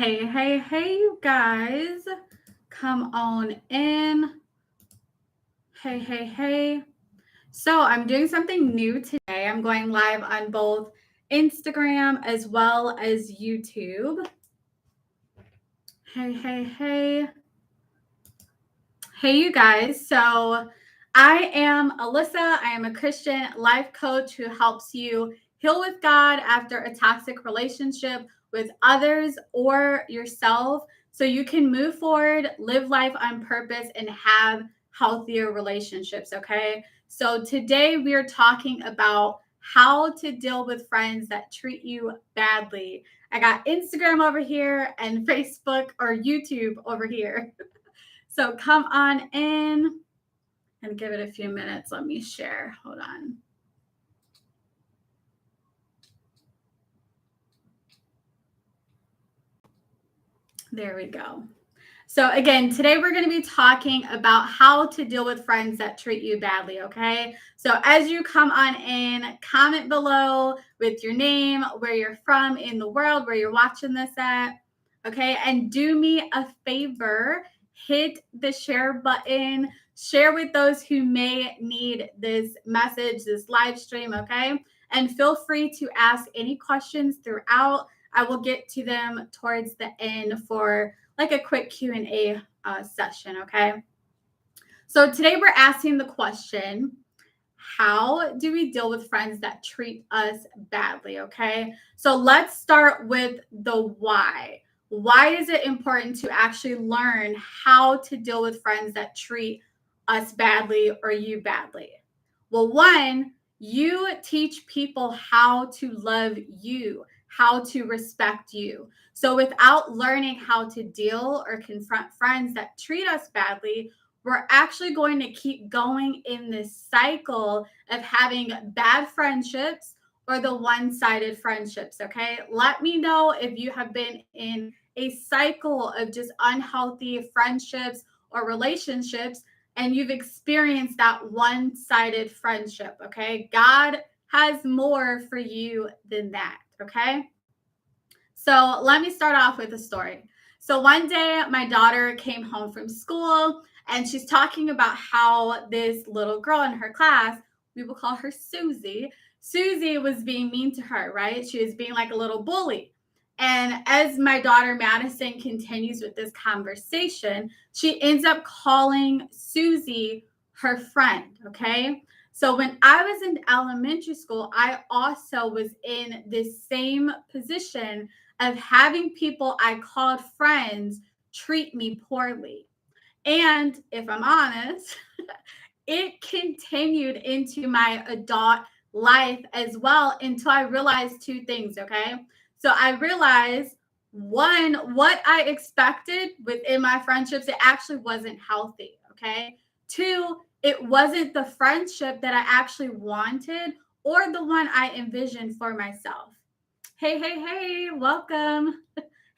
Hey, you guys. Come on in. Hey. So, I'm doing something new today. I'm going live on both Instagram as well as YouTube. Hey. Hey, you guys. So, I am Alyssa. I am a Christian life coach who helps you heal with God after a toxic relationship with others or yourself so you can move forward, live life on purpose, and have healthier relationships. Okay. So, today we are talking about how to deal with friends that treat you badly. I got Instagram over here and Facebook or YouTube over here. So come on in and give it a few minutes. Let me share. Hold on. There we go. So again, today we're going to be talking about how to deal with friends that treat you badly, okay? So as you come on in, comment below with your name, where you're from in the world, where you're watching this at, okay? And do me a favor, hit the share button, share with those who may need this message, this live stream, okay? And feel free to ask any questions throughout. I will get to them towards the end for like a quick Q&A session, okay? So today we're asking the question, how do we deal with friends that treat us badly, okay? So let's start with the why. Why is it important to actually learn how to deal with friends that treat us badly or you badly? Well, one, you teach people how to love you, how to respect you. So without learning how to deal or confront friends that treat us badly, we're actually going to keep going in this cycle of having bad friendships or the one-sided friendships, okay? Let me know if you have been in a cycle of just unhealthy friendships or relationships and you've experienced that one-sided friendship, okay? God has more for you than that, okay? So let me start off with a story. So one day, my daughter came home from school and she's talking about how this little girl in her class, we will call her Susie, Susie was being mean to her, right? She was being like a little bully. And as my daughter Madison continues with this conversation, she ends up calling Susie her friend, okay? So when I was in elementary school, I also was in this same position of having people I called friends treat me poorly. And if I'm honest, it continued into my adult life as well until I realized two things, okay? So I realized one, what I expected within my friendships, it actually wasn't healthy, okay? Two, it wasn't the friendship that I actually wanted or the one I envisioned for myself. Hey, welcome.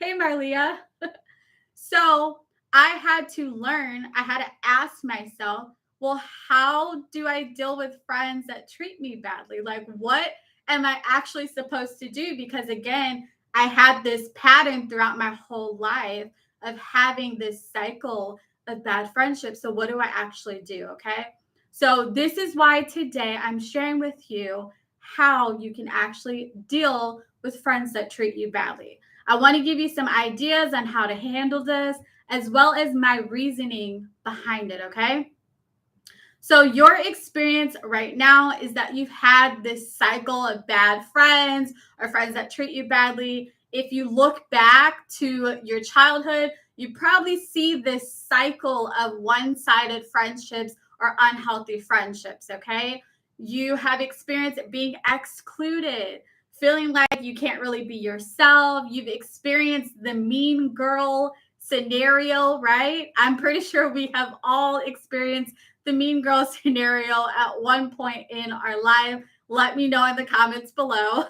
Hey, Marlia. So I had to learn, I had to ask myself, well, how do I deal with friends that treat me badly? Like, what am I actually supposed to do? Because again, I had this pattern throughout my whole life of having this cycle of bad friendships. So, what do I actually do? Okay. So, this is why today I'm sharing with you how you can actually deal with friends that treat you badly. I want to give you some ideas on how to handle this, as well as my reasoning behind it, okay? So, your experience right now is that you've had this cycle of bad friends or friends that treat you badly. If you look back to your childhood, you probably see this cycle of one-sided friendships or unhealthy friendships, okay? You have experienced being excluded, feeling like you can't really be yourself. You've experienced the mean girl scenario, right? I'm pretty sure we have all experienced the mean girl scenario at one point in our life. Let me know in the comments below.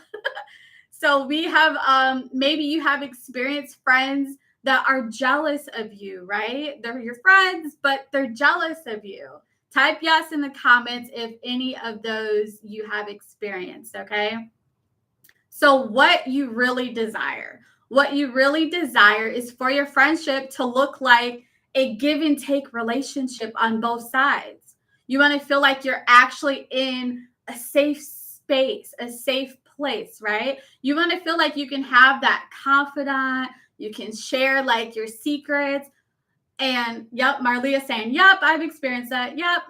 So we have, maybe you have experienced friends that are jealous of you, right? They're your friends, but they're jealous of you. Type yes in the comments if any of those you have experienced, okay? So what you really desire. What you really desire is for your friendship to look like a give and take relationship on both sides. You want to feel like you're actually in a safe space, a safe place, right? You want to feel like you can have that confidant, you can share like your secrets. And yep, Marleah saying, yep, I've experienced that. Yep.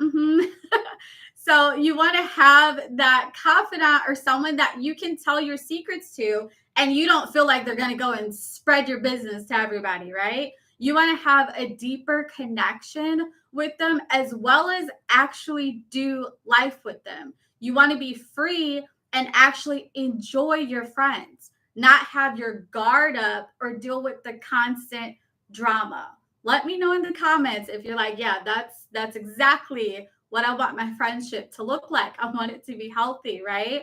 So you want to have that confidant or someone that you can tell your secrets to, and you don't feel like they're going to go and spread your business to everybody, right? You want to have a deeper connection with them as well as actually do life with them. You want to be free and actually enjoy your friends, not have your guard up or deal with the constant drama. Let me know in the comments if you're like, yeah, that's exactly what I want my friendship to look like. I want it to be healthy, right?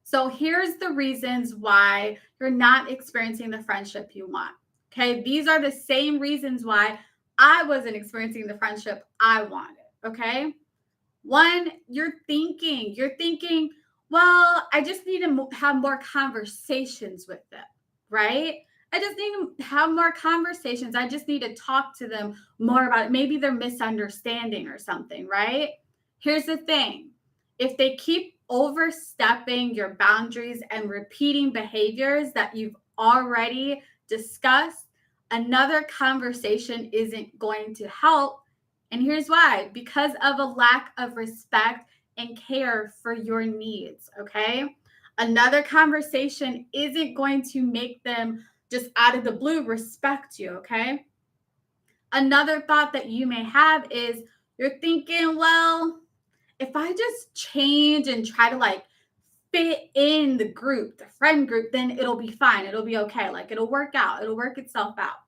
So here's the reasons why you're not experiencing the friendship you want. Okay, these are the same reasons why I wasn't experiencing the friendship I wanted. Okay, one, you're thinking, well, I just need to have more conversations with them, right? I just need to have more conversations. I just need to talk to them more about it. Maybe they're misunderstanding or something, right? Here's the thing. If they keep overstepping your boundaries and repeating behaviors that you've already discussed, another conversation isn't going to help. And here's why: because of a lack of respect and care for your needs. Okay. Another conversation isn't going to make them just out of the blue respect you. Okay. Another thought that you may have is you're thinking, well, if I just change and try to like fit in the group, the friend group, then it'll be fine. It'll be okay. Like it'll work out, it'll work itself out.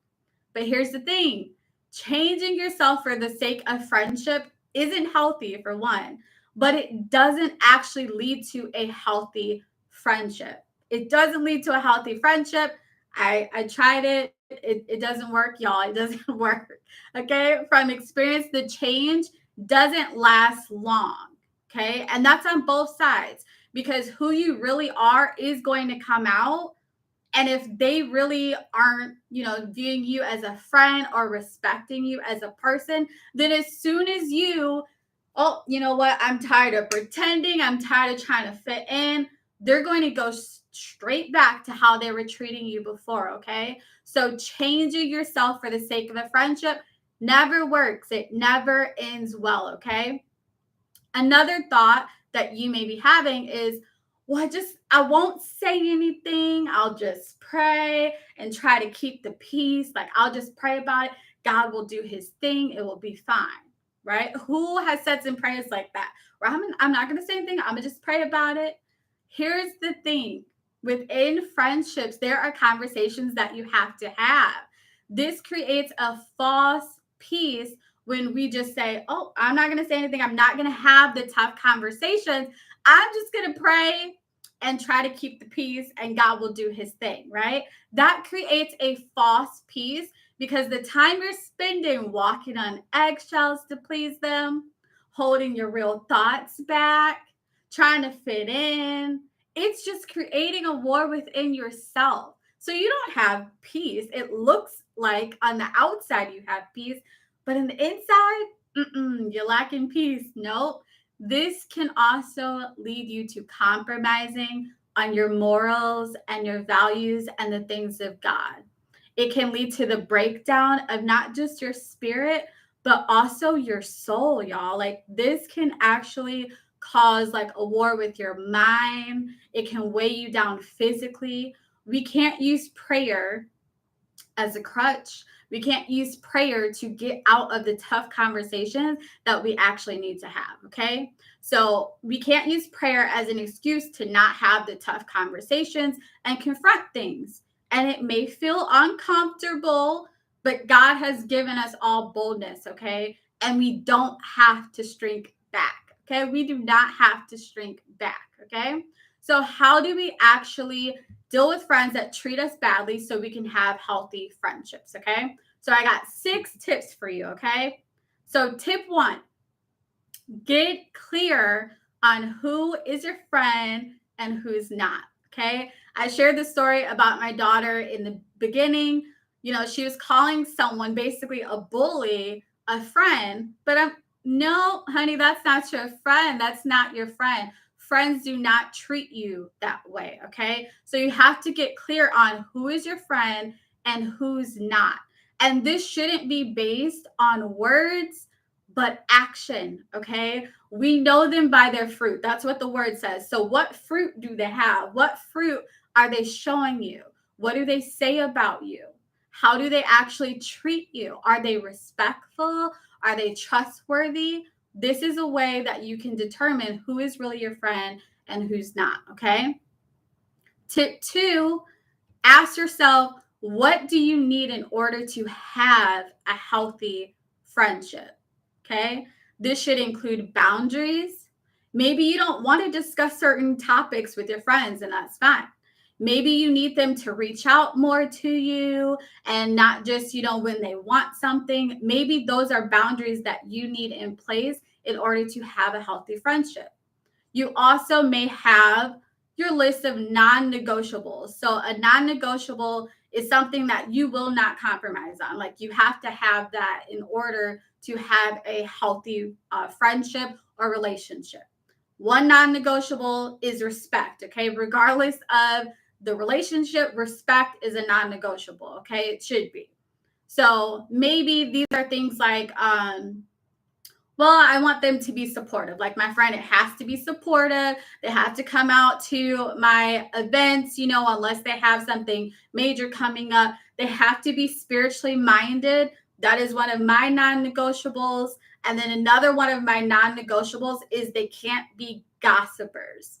But here's the thing: changing yourself for the sake of friendship isn't healthy, for one, but it doesn't actually lead to a healthy friendship. It doesn't lead to a healthy friendship. I tried it. It doesn't work, y'all. It doesn't work. Okay. From experience, the change doesn't last long. Okay. And that's on both sides, because who you really are is going to come out. And if they really aren't, viewing you as a friend or respecting you as a person, then as soon as oh, you know what? I'm tired of pretending. I'm tired of trying to fit in. They're going to go straight back to how they were treating you before. Okay. So changing yourself for the sake of a friendship never works. It never ends well. Okay. Another thought that you may be having is, well, I won't say anything. I'll just pray and try to keep the peace. Like, I'll just pray about it. God will do his thing. It will be fine. Right? Who has said some prayers like that? Where I'm not going to say anything. I'm going to just pray about it. Here's the thing. Within friendships, there are conversations that you have to have. This creates a false peace when we just say, oh, I'm not going to say anything. I'm not going to have the tough conversations. I'm just going to pray and try to keep the peace, and God will do his thing, right? That creates a false peace, because the time you're spending walking on eggshells to please them, holding your real thoughts back, trying to fit in, it's just creating a war within yourself. So you don't have peace. It looks like on the outside you have peace, but in the inside, you're lacking peace. Nope. This can also lead you to compromising on your morals and your values and the things of God. It can lead to the breakdown of not just your spirit, but also your soul, y'all. Like, this can actually cause like a war with your mind. It can weigh you down physically. We can't use prayer as a crutch. We can't use prayer to get out of the tough conversations that we actually need to have. Okay. So we can't use prayer as an excuse to not have the tough conversations and confront things. And it may feel uncomfortable, but God has given us all boldness. Okay. And we don't have to shrink back. Okay. We do not have to shrink back. Okay. So how do we actually deal with friends that treat us badly so we can have healthy friendships? Okay. So I got 6 tips for you. Okay. So tip 1, get clear on who is your friend and who's not. Okay. I shared the story about my daughter in the beginning. She was calling someone basically a bully, a friend, but no, honey, that's not your friend. That's not your friend. Friends do not treat you that way. Okay. So you have to get clear on who is your friend and who's not. And this shouldn't be based on words, but action. Okay. We know them by their fruit. That's what the word says. So, what fruit do they have? What fruit are they showing you? What do they say about you? How do they actually treat you? Are they respectful? Are they trustworthy? This is a way that you can determine who is really your friend and who's not. Okay. Tip 2, ask yourself, what do you need in order to have a healthy friendship? Okay. This should include boundaries. Maybe you don't want to discuss certain topics with your friends, and that's fine. Maybe you need them to reach out more to you and not just, when they want something. Maybe those are boundaries that you need in place in order to have a healthy friendship. You also may have your list of non-negotiables. So a non-negotiable is something that you will not compromise on. Like, you have to have that in order to have a healthy friendship or relationship. One non-negotiable is respect. Okay. Regardless of the relationship, respect is a non-negotiable. Okay. It should be. So maybe these are things like, well, I want them to be supportive. Like my friend, it has to be supportive. They have to come out to my events, unless they have something major coming up. They have to be spiritually minded. That is one of my non-negotiables. And then another one of my non-negotiables is they can't be gossipers.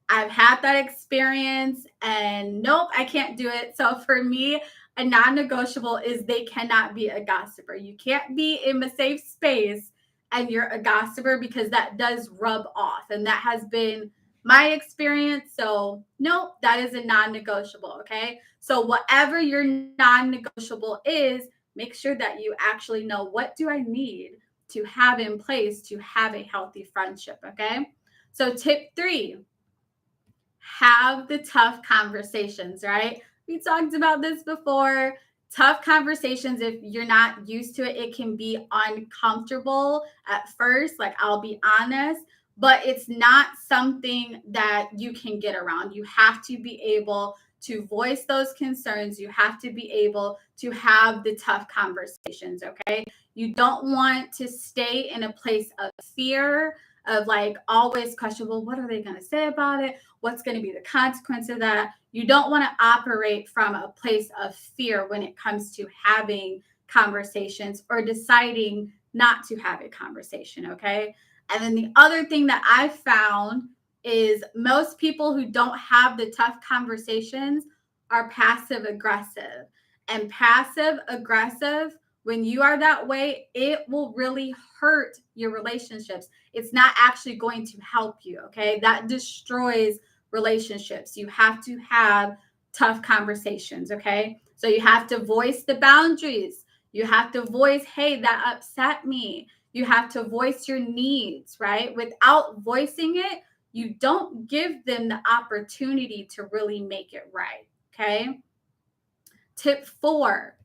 I've had that experience and nope, I can't do it. So for me, a non-negotiable is they cannot be a gossiper. You can't be in a safe space and you're a gossiper, because that does rub off. And that has been my experience. So nope, that is a non-negotiable. Okay. So whatever your non-negotiable is, make sure that you actually know, what do I need to have in place to have a healthy friendship? Okay. So tip 3, have the tough conversations, right? We talked about this before. Tough conversations, if you're not used to it, it can be uncomfortable at first. Like, I'll be honest, but it's not something that you can get around. You have to be able to voice those concerns. You have to be able to have the tough conversations, okay? You don't want to stay in a place of fear, of like always question, well, what are they going to say about it? What's going to be the consequence of that? You don't want to operate from a place of fear when it comes to having conversations or deciding not to have a conversation, okay? And then the other thing that I found is most people who don't have the tough conversations are passive aggressive. And passive aggressive, when you are that way, it will really hurt your relationships. It's not actually going to help you, okay? That destroys relationships. You have to have tough conversations, okay? So you have to voice the boundaries. You have to voice, hey, that upset me. You have to voice your needs, right? Without voicing it, you don't give them the opportunity to really make it right, okay? Tip 4,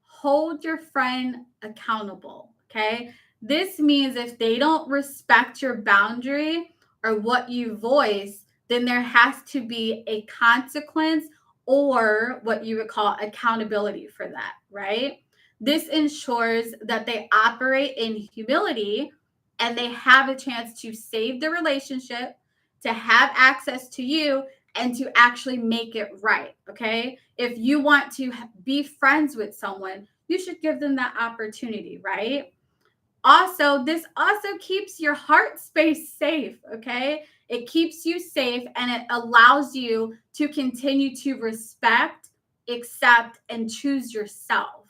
hold your friend accountable, okay? This means if they don't respect your boundary or what you voice, then there has to be a consequence or what you would call accountability for that, right? This ensures that they operate in humility and they have a chance to save the relationship, to have access to you, and to actually make it right, okay? If you want to be friends with someone, you should give them that opportunity, right? Also, this also keeps your heart space safe, okay? It keeps you safe and it allows you to continue to respect, accept, and choose yourself.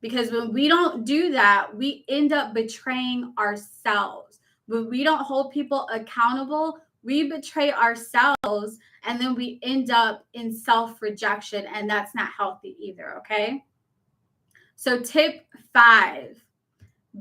Because when we don't do that, we end up betraying ourselves. When we don't hold people accountable, we betray ourselves and then we end up in self-rejection, and that's not healthy either, okay? So tip 5,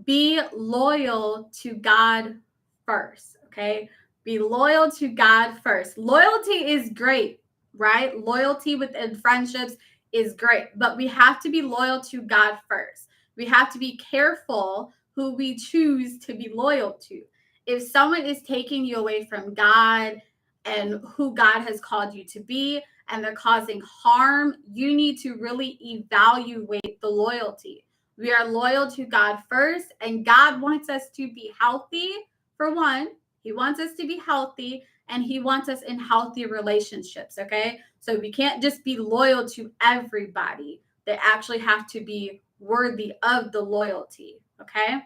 be loyal to God first, okay? Be loyal to God first. Loyalty is great, right? Loyalty within friendships is great, but we have to be loyal to God first. We have to be careful who we choose to be loyal to. If someone is taking you away from God and who God has called you to be, and they're causing harm, you need to really evaluate the loyalty. We are loyal to God first, and God wants us to be healthy. For one, He wants us to be healthy, and He wants us in healthy relationships, okay? So we can't just be loyal to everybody. They actually have to be worthy of the loyalty, okay?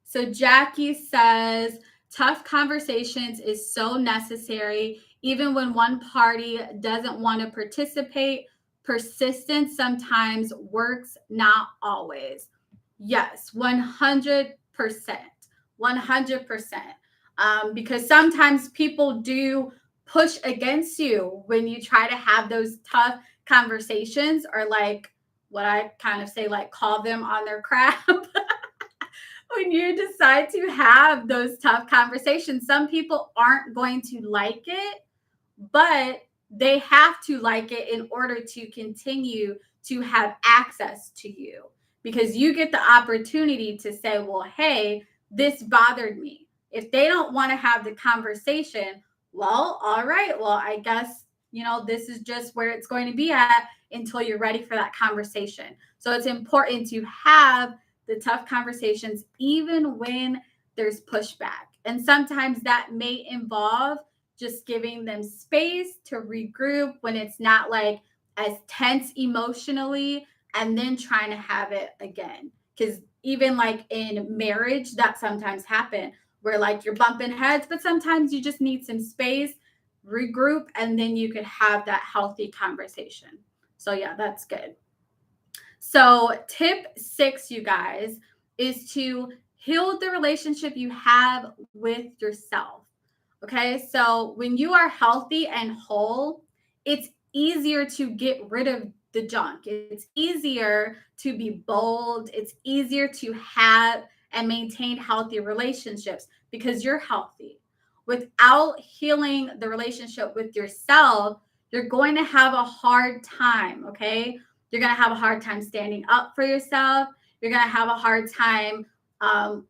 So Jackie says, tough conversations is so necessary, even when one party doesn't want to participate. Persistence sometimes works, not always. Yes, 100%. 100%. Because sometimes people do push against you when you try to have those tough conversations, or like what I kind of say, like call them on their crap. When you decide to have those tough conversations, some people aren't going to like it, but they have to like it in order to continue to have access to you, because you get the opportunity to say, well, hey, this bothered me. If they don't want to have the conversation, well, all right, well, I guess, this is just where it's going to be at until you're ready for that conversation. So it's important to have the tough conversations, even when there's pushback. And sometimes that may involve just giving them space to regroup when it's not like as tense emotionally, and then trying to have it again. Because even like in marriage, that sometimes happen where like you're bumping heads, but sometimes you just need some space, regroup, and then you could have that healthy conversation. So yeah, that's good. So tip 6, you guys, is to heal the relationship you have with yourself. Okay, so when you are healthy and whole, it's easier to get rid of the junk. It's easier to be bold. It's easier to have and maintain healthy relationships because you're healthy. Without healing the relationship with yourself, you're going to have a hard time, okay? You're going to have a hard time standing up for yourself. You're going to have a hard time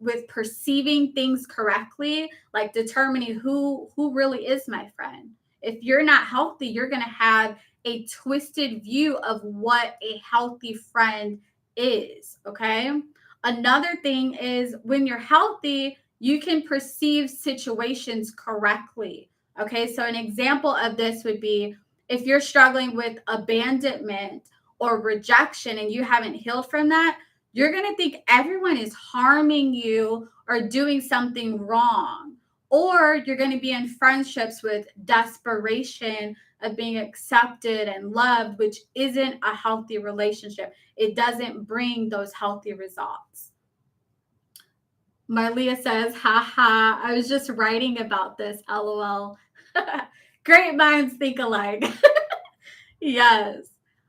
with perceiving things correctly, like determining who really is my friend. If you're not healthy, you're going to have a twisted view of what a healthy friend is, okay? Another thing is when you're healthy, you can perceive situations correctly. Okay, so an example of this would be if you're struggling with abandonment or rejection and you haven't healed from that, you're going to think everyone is harming you or doing something wrong. Or you're going to be in friendships with desperation of being accepted and loved, which isn't a healthy relationship. It doesn't bring those healthy results. Marlia says, haha, I was just writing about this, LOL. Great minds think alike. Yes.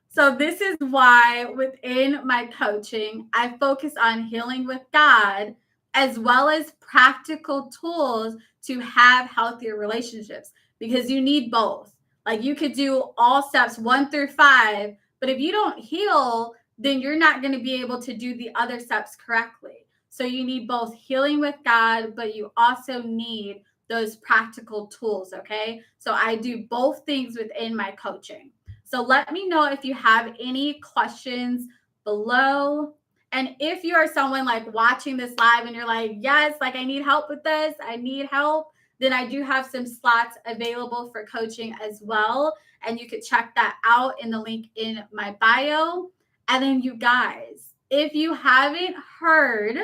So this is why within my coaching, I focus on healing with God as well as practical tools to have healthier relationships, because you need both. Like you could do all steps 1 through 5, but if you don't heal, then you're not going to be able to do the other steps correctly. So you need both healing with God, but you also need those practical tools, okay? So I do both things within my coaching. So let me know if you have any questions below. And if you are someone like watching this live and you're like, yes, like I need help with this, I need help, then I do have some slots available for coaching as well. And you could check that out in the link in my bio. And then you guys, if you haven't heard,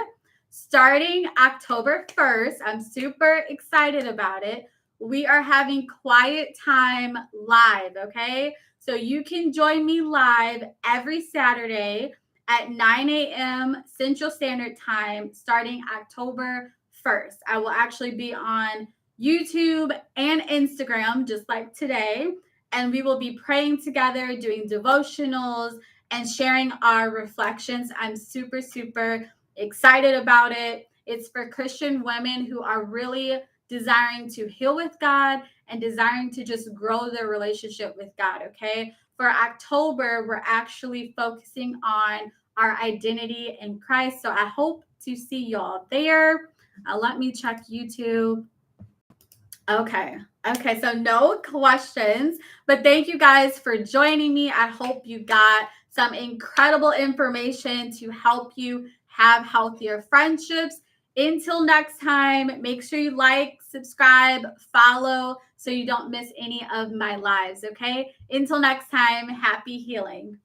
starting October 1st, I'm super excited about it. We are having Quiet Time Live, okay? So you can join me live every Saturday at 9 a.m. Central Standard Time starting October 1st. I will actually be on YouTube and Instagram just like today, and we will be praying together, doing devotionals, and sharing our reflections. I'm super, super excited about it. It's for Christian women who are really desiring to heal with God and desiring to just grow their relationship with God, okay? For October, we're actually focusing on our identity in Christ. So I hope to see y'all there. Let me check YouTube. Okay. Okay. So no questions, but thank you guys for joining me. I hope you got some incredible information to help you have healthier friendships. Until next time, make sure you like, subscribe, follow so you don't miss any of my lives. Okay. Until next time, happy healing.